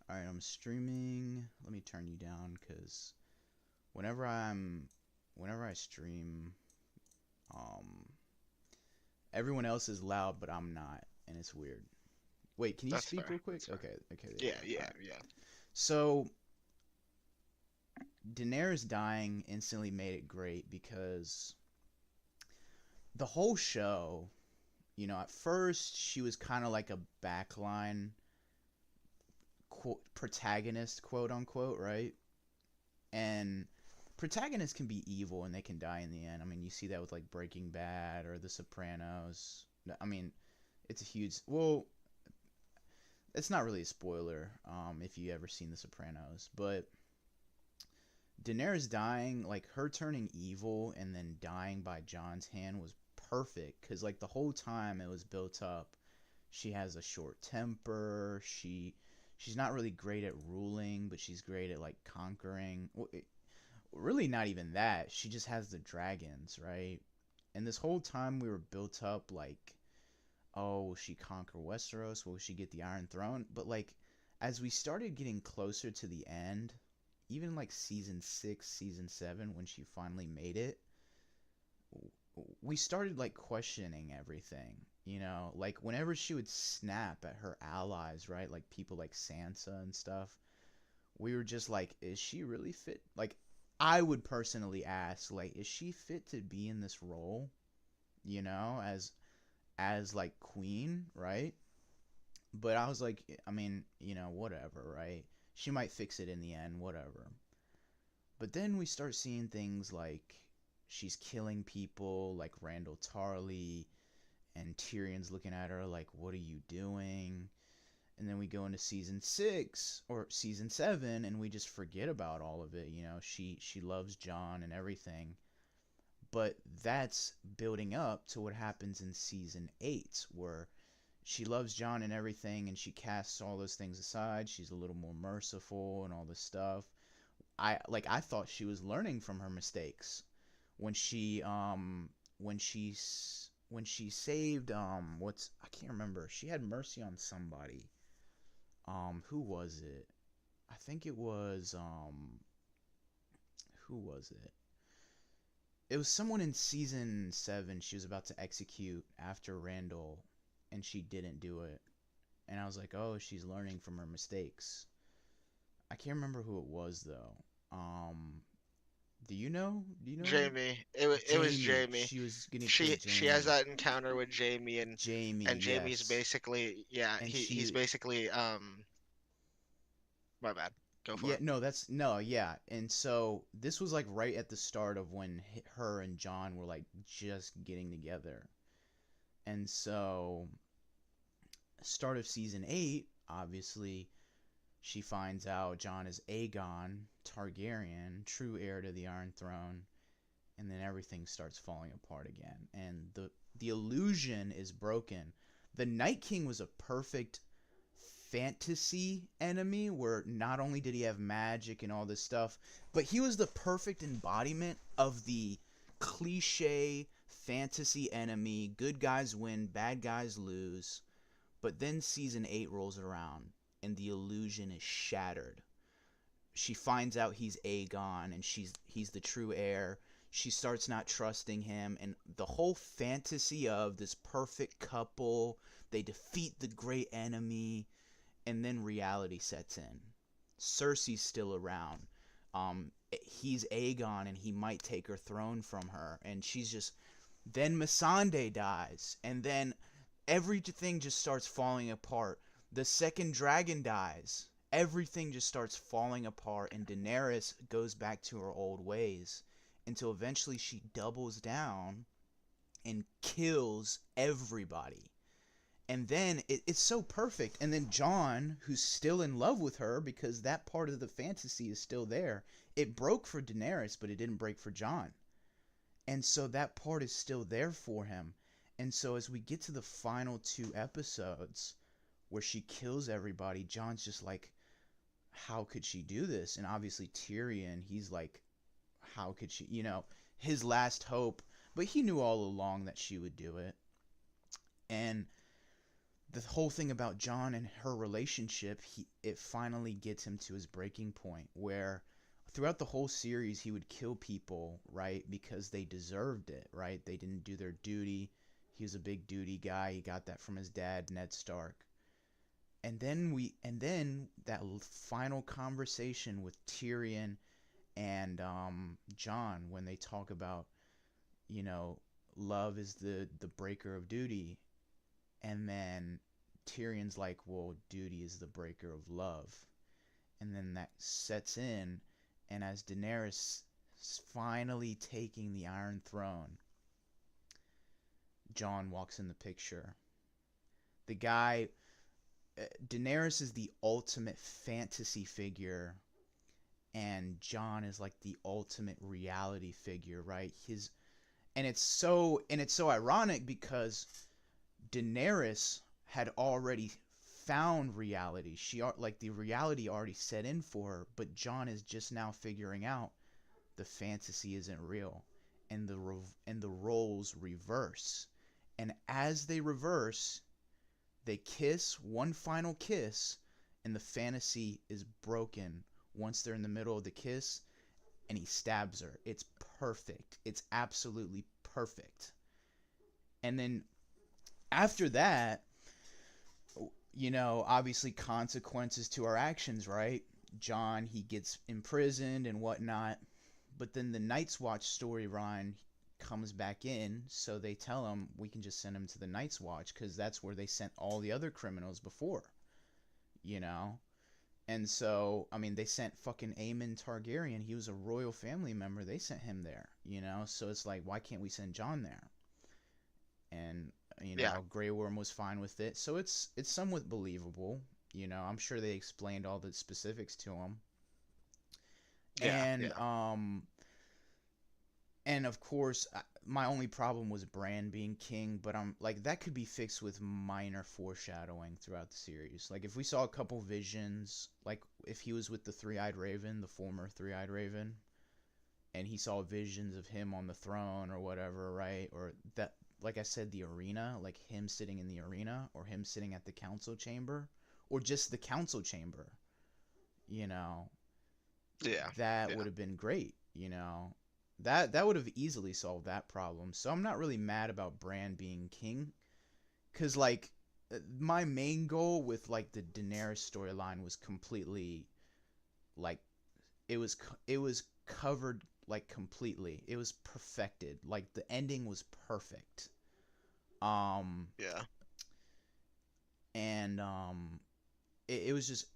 All right, I'm streaming. Let me turn you down because whenever I'm whenever I stream, um, everyone else is loud, but I'm not, and it's weird. Wait, can you That's speak fair. real quick? That's fair. Okay, okay, there you Yeah, go. All yeah, right. yeah. So Daenerys dying instantly made it great because the whole show, at first she was kind of like a backline protagonist, quote unquote, right? And protagonists can be evil and they can die in the end. I mean, you see that with like Breaking Bad or The Sopranos. I mean, it's a huge. Well, it's not really a spoiler if you ever seen The Sopranos, but Daenerys dying, like her turning evil and then dying by Jon's hand was perfect because like the whole time it was built up. She has a short temper. She's not really great at ruling, but she's great at like conquering. Well, really not even that. She just has the dragons, right? And this whole time we were built up like, oh, will she conquer Westeros? Will she get the Iron Throne? But like, as we started getting closer to the end, even like season 6, season 7, when she finally made it, we started like questioning everything. Like whenever she would snap at her allies, right? Like people like Sansa and stuff, we were just like, is she really fit? Like, I would personally ask, like, is she fit to be in this role? As like queen, right? But I was like, I mean, whatever, right? She might fix it in the end, whatever. But then we start seeing things like she's killing people, like Randall Tarley, and Tyrion's looking at her like, what are you doing? And then we go into season 6 or season 7 and we just forget about all of it. She loves Jon and everything, but that's building up to what happens in season 8, where she loves Jon and everything and she casts all those things aside. She's a little more merciful and all this stuff. I thought she was learning from her mistakes when she saved what's I can't remember. She had mercy on somebody. Who was it? I think it was who was it? It was someone in season 7 she was about to execute after Randall and she didn't do it. And I was like, "Oh, she's learning from her mistakes." I can't remember who it was though. Um do you know? Do you know? Jamie. It was Jamie. Jamie. She was gonna kill She has Jamie. that encounter with Jamie, Jamie, and Jamie's yes. basically, yeah, And he's she basically my bad. Go for Yeah, it. no, that's no, yeah. And so this was like right at the start of when her and Jon were like just getting together. And so start of season 8, obviously she finds out Jon is Aegon Targaryen, true heir to the Iron Throne, and then everything starts falling apart again. And the illusion is broken. The Night King was a perfect fantasy enemy where not only did he have magic and all this stuff, but he was the perfect embodiment of the cliche fantasy enemy. Good guys win, bad guys lose. But then season 8 rolls around and the illusion is shattered. She finds out he's Aegon and he's the true heir. She starts not trusting him, and the whole fantasy of this perfect couple, they defeat the great enemy, and then reality sets in. Cersei's still around. He's Aegon, and he might take her throne from her, and she's just. Then Missandei dies, and then everything just starts falling apart. The second dragon dies. Everything just starts falling apart, and Daenerys goes back to her old ways until eventually she doubles down and kills everybody. And then it's so perfect. And then Jon, who's still in love with her because that part of the fantasy is still there. It broke for Daenerys, but it didn't break for Jon. And so that part is still there for him. And so as we get to the final 2 episodes where she kills everybody, Jon's just like, how could she do this? And obviously Tyrion, he's like, how could she, his last hope. But he knew all along that she would do it. And the whole thing about John and her relationship, it finally gets him to his breaking point where throughout the whole series he would kill people, right? Because they deserved it, right? They didn't do their duty. He was a big duty guy. He got that from his dad, Ned Stark. And then that final conversation with Tyrion and John when they talk about, you know, love is the breaker of duty, and then Tyrion's like, well, duty is the breaker of love. And then that sets in, and as Daenerys is finally taking the Iron Throne, Jon walks in the picture. The guy, Daenerys is the ultimate fantasy figure, and Jon is like the ultimate reality figure, right? And it's so ironic because Daenerys had already found reality. Like the reality already set in for her, but Jon is just now figuring out the fantasy isn't real, and the roles reverse. And as they reverse, they kiss one final kiss, and the fantasy is broken once they're in the middle of the kiss, and he stabs her. It's perfect. It's absolutely perfect. And then after that, obviously consequences to our actions, right? Jon, he gets imprisoned and whatnot. But then the Night's Watch storyline comes back in, so they tell him we can just send him to the Night's Watch because that's where they sent all the other criminals before, you know? And so, I mean, they sent fucking Aemon Targaryen. He was a royal family member. They sent him there, you know? So it's like, why can't we send Jon there? And, Yeah. Grey Worm was fine with it. So it's somewhat believable. I'm sure they explained all the specifics to him. Yeah. And, Yeah. and of course, my only problem was Bran being king, but I'm like that could be fixed with minor foreshadowing throughout the series. Like if we saw a couple visions, like if he was with the Three-Eyed Raven, the former Three-Eyed Raven, and he saw visions of him on the throne or whatever, right? Or that, like I said, the arena, like him sitting in the arena, or him sitting at the council chamber, or just the council chamber, you know, Yeah. that Yeah. would have been great. That would have easily solved that problem. So I'm not really mad about Bran being king, cuz like my main goal with like the Daenerys storyline was completely like it was covered like completely. It was perfected. Like the ending was perfect. Um Yeah. and it was just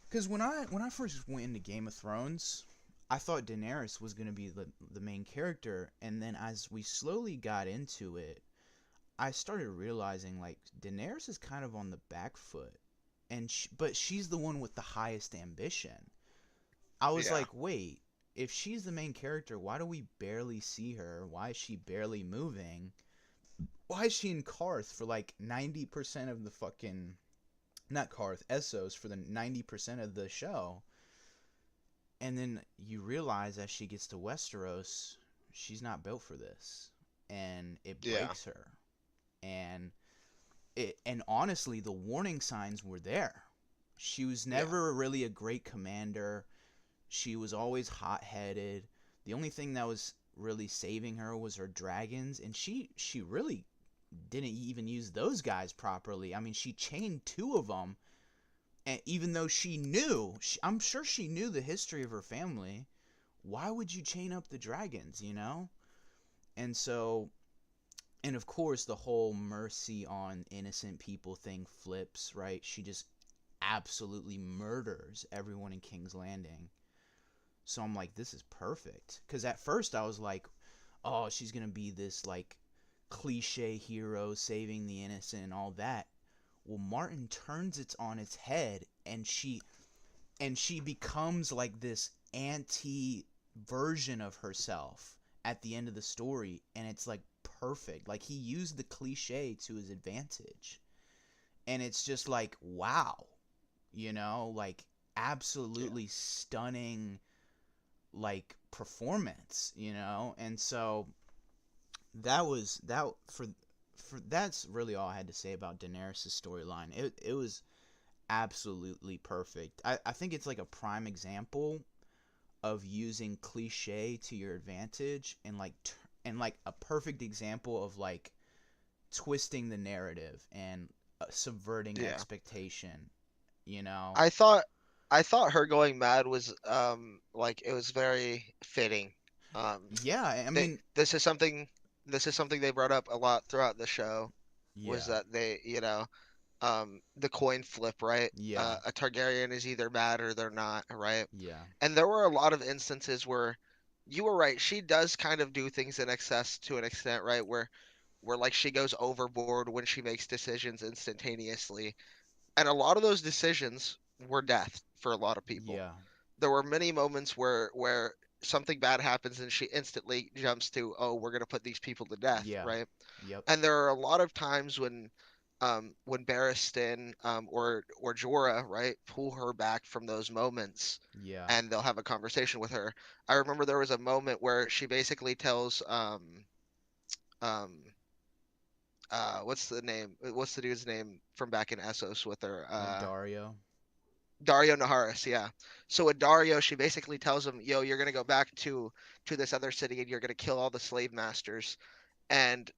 because when I first went into Game of Thrones, I thought Daenerys was gonna be the main character, and then as we slowly got into it, I started realizing like Daenerys is kind of on the back foot, but she's the one with the highest ambition. I was Yeah. like, wait, if she's the main character, why do we barely see her? Why is she barely moving? Why is she in Karth for like 90% of the fucking not Karth, Essos for the 90% of the show? And then you realize as she gets to Westeros, she's not built for this, and it Yeah. breaks her. And and honestly, the warning signs were there. She was Yeah. never really a great commander. She was always hot-headed. The only thing that was really saving her was her dragons, and she really didn't even use those guys properly. I mean, she chained two of them, and even though I'm sure she knew the history of her family. Why would you chain up the dragons, you know? And so, and of course, the whole mercy on innocent people thing flips, right? She just absolutely murders everyone in King's Landing. So I'm like, this is perfect. Because at first I was like, oh, she's going to be this like cliche hero saving the innocent and all that. Well, Martin turns it on its head, and she becomes like this anti version of herself at the end of the story, and it's like perfect. Like he used the cliche to his advantage, and it's just like wow, like Yeah. absolutely stunning like performance. And so that was that that's really all I had to say about Daenerys' storyline. It was absolutely perfect. I think it's like a prime example of using cliche to your advantage, and and like a perfect example of like twisting the narrative and subverting Yeah. expectation, you know. I thought I thought her going mad was like it was very fitting. Um Yeah, I they, mean, this is something this is something they brought up a lot throughout the show was yeah, that they, the coin flip, right? yeah, A Targaryen is either mad or they're not, right? yeah, And there were a lot of instances where you were right. She does kind of do things in excess to an extent, right? Where like she goes overboard when she makes decisions instantaneously. And a lot of those decisions were death for a lot of people. yeah, There were many moments where something bad happens and she instantly jumps to, oh, we're gonna put these people to death, yeah, right? yep, And there are a lot of times when Barristan or Jorah, right, pull her back from those moments, yeah, and they'll have a conversation with her. I remember there was a moment where she basically tells um what's the name? What's the dude's name from back in Essos with her? Dario, Dario Naharis, yeah. So with Dario, she basically tells him, "Yo, you're gonna go back to this other city and you're gonna kill all the slave masters." And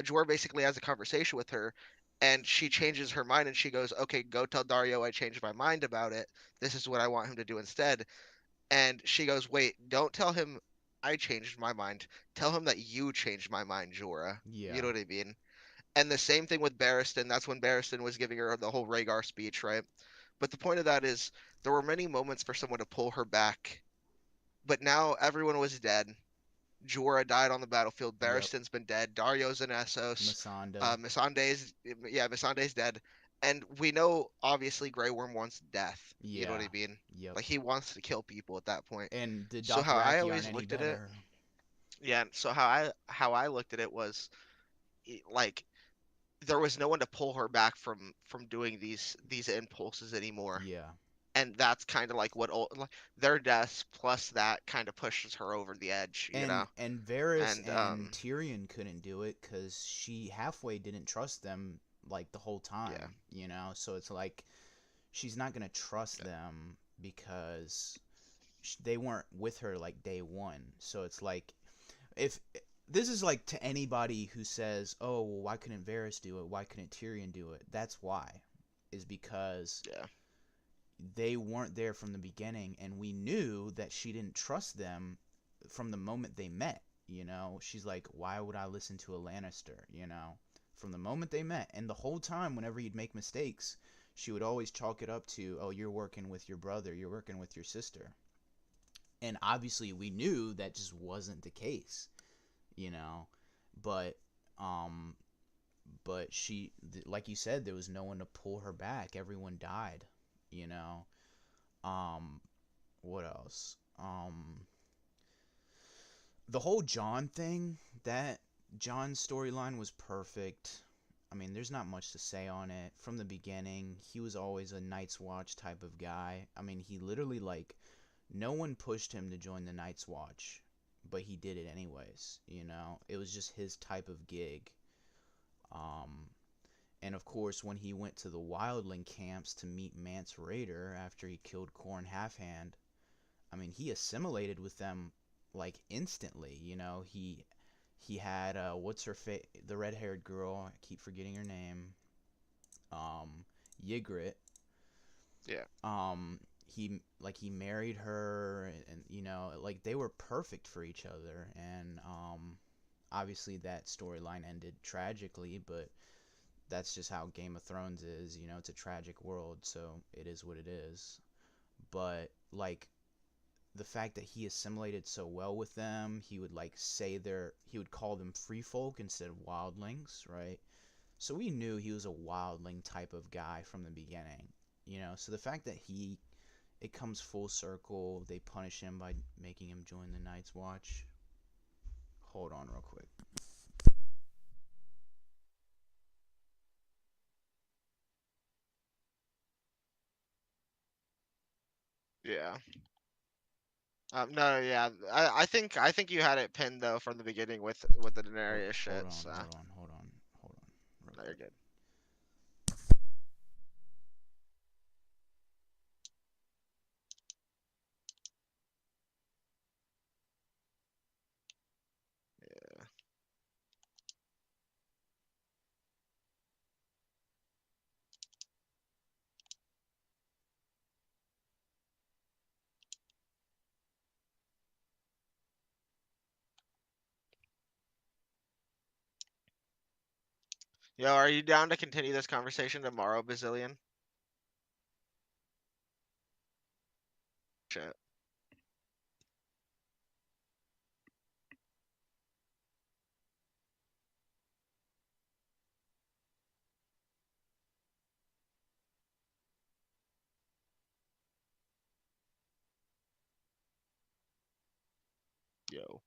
Jor basically has a conversation with her, and she changes her mind and she goes, "Okay, go tell Dario I changed my mind about it. This is what I want him to do instead." And she goes, "Wait, don't tell him I changed my mind. Tell him that you changed my mind, Jorah." You yeah, know what I mean? And the same thing with Barristan. That's when Barristan was giving her the whole Rhaegar speech, right? But the point of that is there were many moments for someone to pull her back, but now everyone was dead. Jorah died on the battlefield. yep, Barristan's been dead. Dario's in Essos. Masanda, Missandei's dead. And we know obviously Grey Worm wants death. You know what yeah, I mean? yep, Like he wants to kill people at that point. and the So how I Dothraki aren't always any looked at it, better. yeah. So how I looked at it was like there was no one to pull her back from doing these impulses anymore. Yeah, And that's kind of like like their deaths plus that kind of pushes her over the edge, you know. and Varys And and Tyrion couldn't do it because she halfway didn't trust them like the whole yeah, time, you know. So it's like she's not gonna trust yeah, them because they weren't with her like day one. So it's like if this is like to anybody who says, "Oh, well, why couldn't Varys do it? Why couldn't Tyrion do it?" That's why, is because yeah, they weren't there from the beginning, and we knew that she didn't trust them from the moment they met. You know, she's like, "Why would I listen to a Lannister?" You know, from the moment they met, and the whole time, whenever he'd make mistakes, she would always chalk it up to, "Oh, you're working with your brother, you're working with your sister." And obviously, we knew that just wasn't the case, you know. But um she, like you said, there was no one to pull her back. Everyone died, you know. um what else? The whole John thing, that John storyline was perfect. I mean, there's not much to say on it. From the beginning, he was always a Night's Watch type of guy. I mean, he literally, like, no one pushed him to join the Night's Watch, but he did it anyways, you know? It was just his type of gig. Um, and of course, when he went to the Wildling camps to meet Mance Rayder after he killed Corn Halfhand, I mean, he assimilated with them like instantly. You know, he had what's her the red-haired girl. I keep forgetting her name. Um, Ygritte. yeah, He married her, and you know, like they were perfect for each other. And obviously that storyline ended tragically, but that's just how Game of Thrones is. You know, it's a tragic world, so it is what it is. But like the fact that he assimilated so well with them, he would like he would call them free folk instead of wildlings, right? So we knew he was a wildling type of guy from the beginning, you know. So the fact that it comes full circle, they punish him by making him join the Night's Watch. Hold on real quick. yeah. No, yeah, I think you had it pinned though from the beginning with the Daenerys Hold shit. on, So hold on, hold on, hold on, real no, you're quick. good. Yo, are you down to continue this conversation tomorrow, Bazillion? Shit. Yo.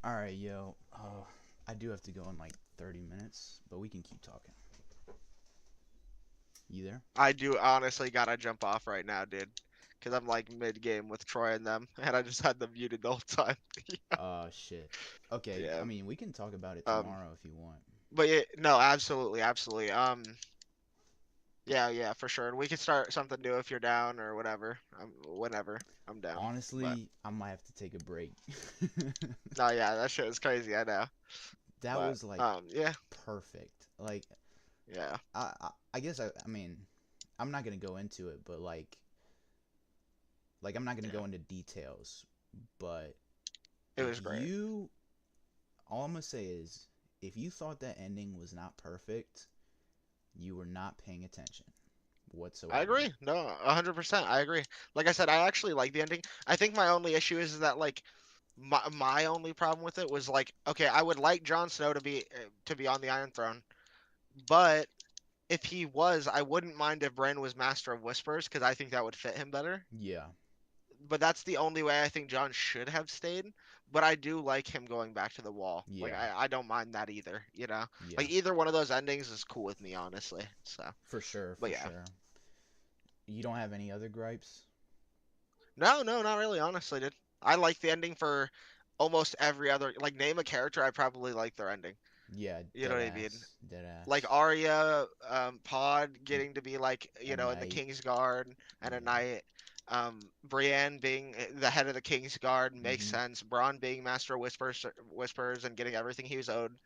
All right, yo. I do have to go in like 30 minutes, but we can keep talking. You there? I do honestly gotta jump off right now, dude. Cause I'm like mid game with Troy and them, and I just had them muted the whole time. Shit. Okay, I Yeah. mean, we can talk about it Um. tomorrow if you want. But yeah, no, absolutely, absolutely. Yeah, yeah, for sure. And we could start something new if you're down or whatever. Whenever I'm down. But Honestly, I might have to take a break. no, yeah, that shit is crazy. I know. That But was like yeah, perfect. Like, yeah, I guess I mean, I'm not gonna go into it, but I'm not gonna yeah. go into details. But It if was great. you, all I'm gonna say is, if you thought that ending was not perfect, you were not paying attention I whatsoever. agree. No, 100%. I agree. Like I said, I actually like the ending. I think my only issue is that like my only problem with it was like, okay, I would like Jon Snow to be on the Iron Throne, but if he was, I wouldn't mind if Bran was Master of Whispers because I think that would fit him better. Yeah, But that's the only way I think Jon should have stayed. But I do like him going back to the Wall. Like yeah, I don't mind that either. You know, yeah, like either one of those endings is cool with me, honestly. So, for sure, but for yeah, sure. You don't have any other gripes? no, no, not really, honestly, dude. I like the ending for almost every other. Like name a character, I probably like their ending. Yeah, You know dead what I mean? ass, dead Like ass. Arya, Pod N- getting to be like, A in the knight. King's Guard and a Yeah. knight. Brienne being the head of the King's Guard makes Mhm. sense. Bronn being Master of Whispers and getting everything he was owed.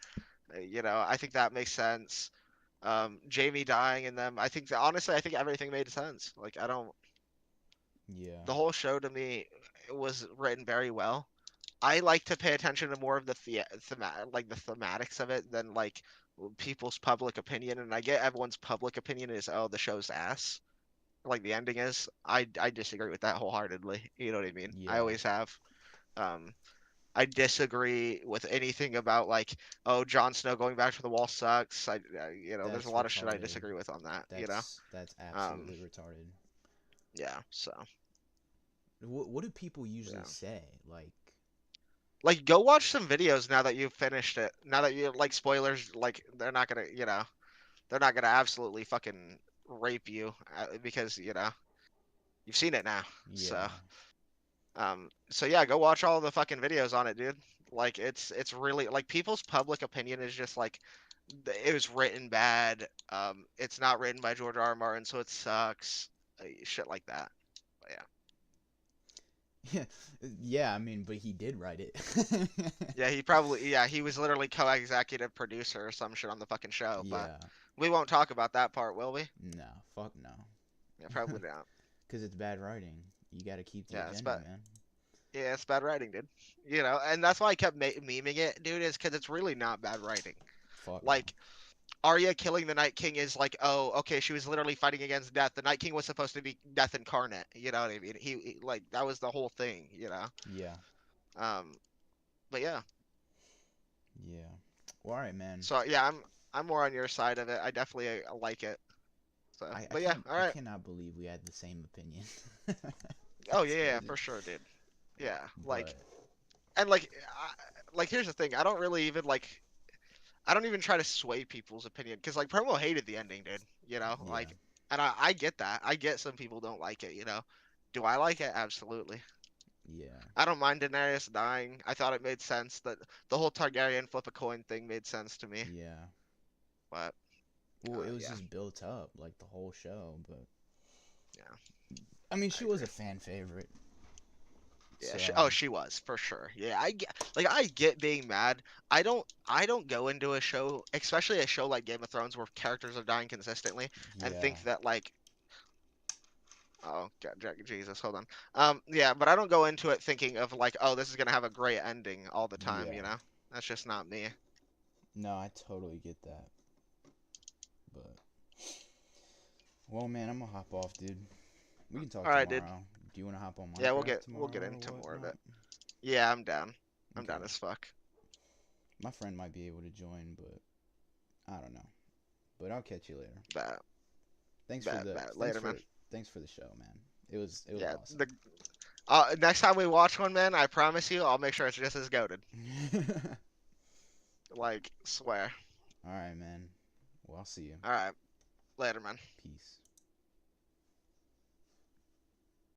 I think that makes sense. Jamie dying in them. I think that, honestly, I think everything made sense. Like I don't. Yeah. The whole show to me was written very well. I like to pay attention to more of like the thematics of it than like people's public opinion. And I get everyone's public opinion is, oh, the show's ass. Like the ending is. I disagree with that wholeheartedly. You know what I mean? I Yeah. always have. Um, I disagree with anything about like, oh, Jon Snow going back to the Wall sucks. There's a That's lot of shit I retarded. disagree with on that. That's Um, absolutely retarded. yeah. So What do people usually yeah. say? Like, Like, go watch some videos now that you've finished it. Now that you like spoilers, like they're not gonna absolutely fucking. rape you because you've seen it now. Yeah. So yeah, go watch all the fucking videos on it, dude. Like it's really like people's public opinion is just like it was written bad. It's not written by George R. R. Martin, so it sucks. Shit like that. But yeah. Yeah. Yeah, I mean, but he did write it. Yeah, he was literally co-executive producer or some shit on the fucking show, but Yeah. we won't talk about that part, will we? No, fuck no. Yeah, probably not. Because it's bad writing. You got to keep the Yeah, it's agenda, bad. man. Yeah, it's bad writing, dude. And that's why I kept memeing it, dude, is because it's really not bad writing. Fuck no. Like, Arya killing the Night King is like, oh, okay, she was literally fighting against death. The Night King was supposed to be death incarnate. You know what I mean? Like that was the whole thing. Yeah. Um, but yeah. Yeah. Well, all right, man. So yeah, I'm more on your side of it. I definitely like it. So, I but yeah, can't all I right. cannot believe we had the same opinion. Oh That's yeah, crazy. for sure, dude. Yeah, like But and like here's the thing. I don't even try to sway people's opinion because like Promo hated the ending, dude. yeah. And I get that. I get some people don't like it. Do I like it? Absolutely. Yeah. I don't mind Daenerys dying. I thought it made sense that the whole Targaryen flip a coin thing made sense to me. Yeah. But Well, it was yeah, just built up like the whole show, but yeah, I mean, I she was agree. a fan favorite. Yeah, So, she was for sure. Yeah, I get being mad. I don't go into a show, especially a show like Game of Thrones where characters are dying consistently and yeah. think that like oh God, Jesus, hold on. Yeah, but I don't go into it thinking of like, oh, this is gonna have a great ending all the time, Yeah. That's just not me. No, I totally get that. But well, man, I'm gonna hop off, dude. We can talk All right, dude. tomorrow. Do you want to hop on Yeah, Minecraft we'll get tomorrow or into more of whatnot? it. Yeah, I'm down. I'm down Okay. as fuck. My friend might be able to join, but I don't know. But I'll catch you later. Bet, Thanks for the bet. thanks Later, man. for thanks for the show, man. It was Yeah, awesome. the next time we watch one, man, I promise you, I'll make sure it's just as goated. Like, swear. All right, man. Well, I'll see you. All right, later, man. Peace.